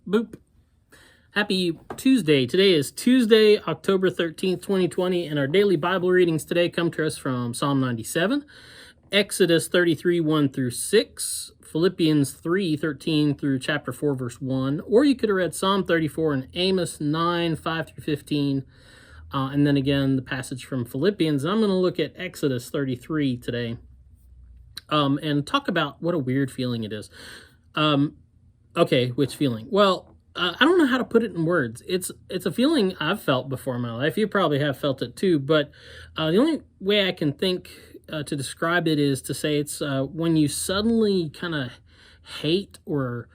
Boop. Happy Tuesday. Today is Tuesday, October 13th, 2020, and our daily Bible readings today come to us from Psalm 97, Exodus 33, 1 through 6, Philippians 3, 13 through chapter 4, verse 1, or you could have read Psalm 34 and Amos 9, 5 through 15, and then again the passage from Philippians. I'm going to look at Exodus 33 today and talk about what a weird feeling it is. Okay, which feeling? Well, I don't know how to put it in words. It's a feeling I've felt before in my life. You probably have felt it too, but the only way I can think to describe it is to say it's when you suddenly kind of hate or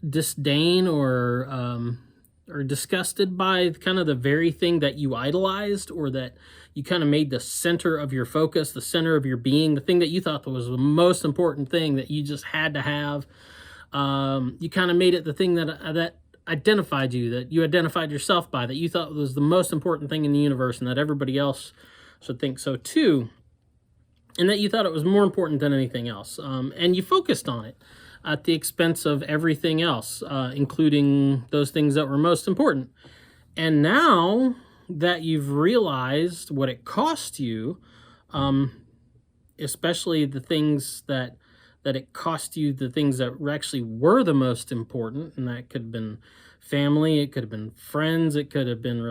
disdain or disgusted by kind of the very thing that you idolized, or that you kind of made the center of your focus, the center of your being, the thing that you thought was the most important thing that you just had to have. You kind of made it the thing that identified you, that you identified yourself by, that you thought was the most important thing in the universe, and that everybody else should think so too, and that you thought it was more important than anything else. And you focused on it at the expense of everything else, including those things that were most important. And now that you've realized what it cost you, especially the things that it cost you, the things that actually were the most important, and that could have been family, it could have been friends, it could have been,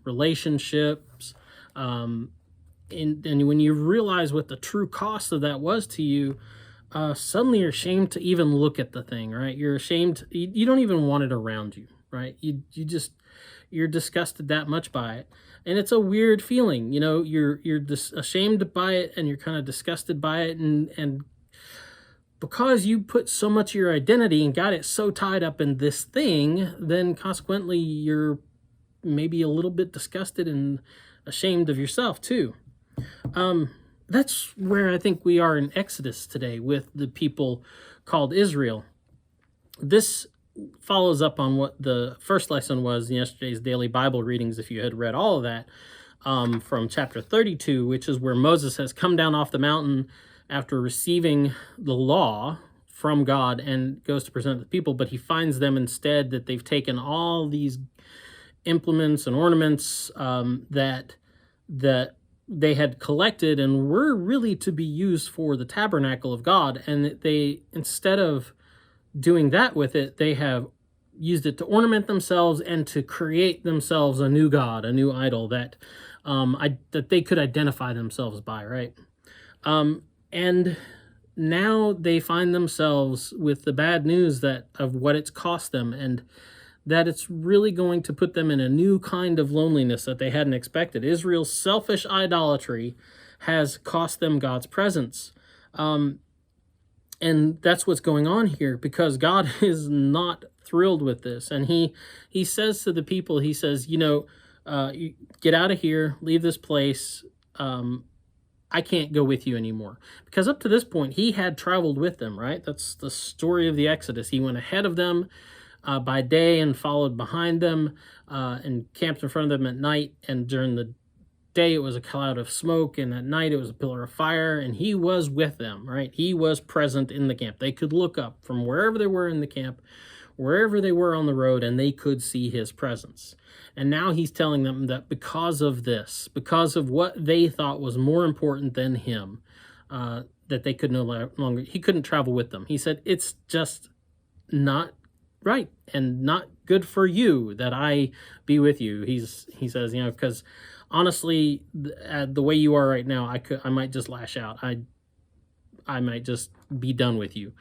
relationships. And when you realize what the true cost of that was to you, suddenly you're ashamed to even look at the thing, right? You're ashamed. You don't even want it around you, right? You're disgusted that much by it. And it's a weird feeling, you're just ashamed by it, and you're kind of disgusted by it, and because you put so much of your identity and got it so tied up in this thing, then consequently you're maybe a little bit disgusted and ashamed of yourself too. That's where I think we are in Exodus today with the people called Israel. This follows up on what the first lesson was in yesterday's daily Bible readings, if you had read all of that, from chapter 32, which is where Moses has come down off the mountain after receiving the law from God and goes to present it to the people, but he finds them instead that they've taken all these implements and ornaments that they had collected and were really to be used for the tabernacle of God, and they, instead of doing that with it, they have used it to ornament themselves and to create themselves a new god, a new idol that that they could identify themselves by, right? And now they find themselves with the bad news of what it's cost them, and that it's really going to put them in a new kind of loneliness that they hadn't expected. Israel's selfish idolatry has cost them God's presence. And that's what's going on here, because God is not thrilled with this. And he says to the people, he says, get out of here, leave this place. I can't go with you anymore. Because up to this point, he had traveled with them, right? That's the story of the Exodus. He went ahead of them by day and followed behind them and camped in front of them at night. And during the day, it was a cloud of smoke, and at night, it was a pillar of fire. And he was with them, right? He was present in the camp. They could look up from wherever they were in the camp, wherever they were on the road, and they could see his presence. And now he's telling them that because of this, because of what they thought was more important than him, that they could no longer, he couldn't travel with them. He said, it's just not right and not good for you that I be with you. He says, because honestly, the way you are right now, I might just lash out. I might just be done with you.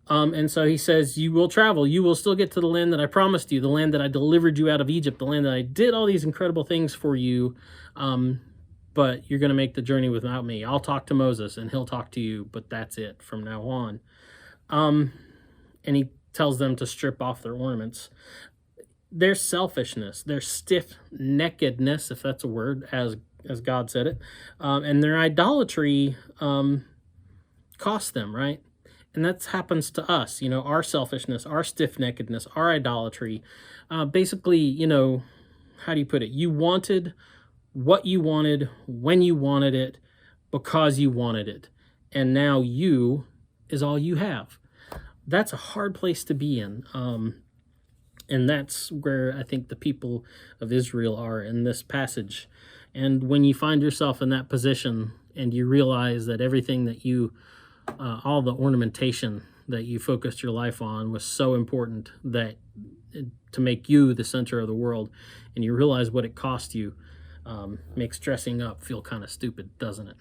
And so he says, you will travel. You will still get to the land that I promised you, the land that I delivered you out of Egypt, the land that I did all these incredible things for you. But you're going to make the journey without me. I'll talk to Moses and he'll talk to you, but that's it from now on. And he tells them to strip off their ornaments. Their selfishness, their stiff-neckedness, if that's a word, as God said it, and their idolatry cost them, right? And that happens to us, our selfishness, our stiff-neckedness, our idolatry. Basically, how do you put it? You wanted what you wanted, when you wanted it, because you wanted it. And now you is all you have. That's a hard place to be in. And that's where I think the people of Israel are in this passage. And when you find yourself in that position and you realize that everything that you, all the ornamentation that you focused your life on was so important that to make you the center of the world, and you realize what it cost you, makes dressing up feel kind of stupid, doesn't it?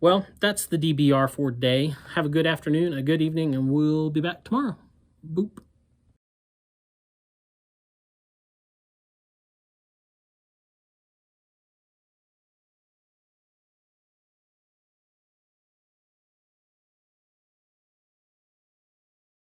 Well, that's the DBR for today. Have a good afternoon, a good evening, and we'll be back tomorrow. Boop.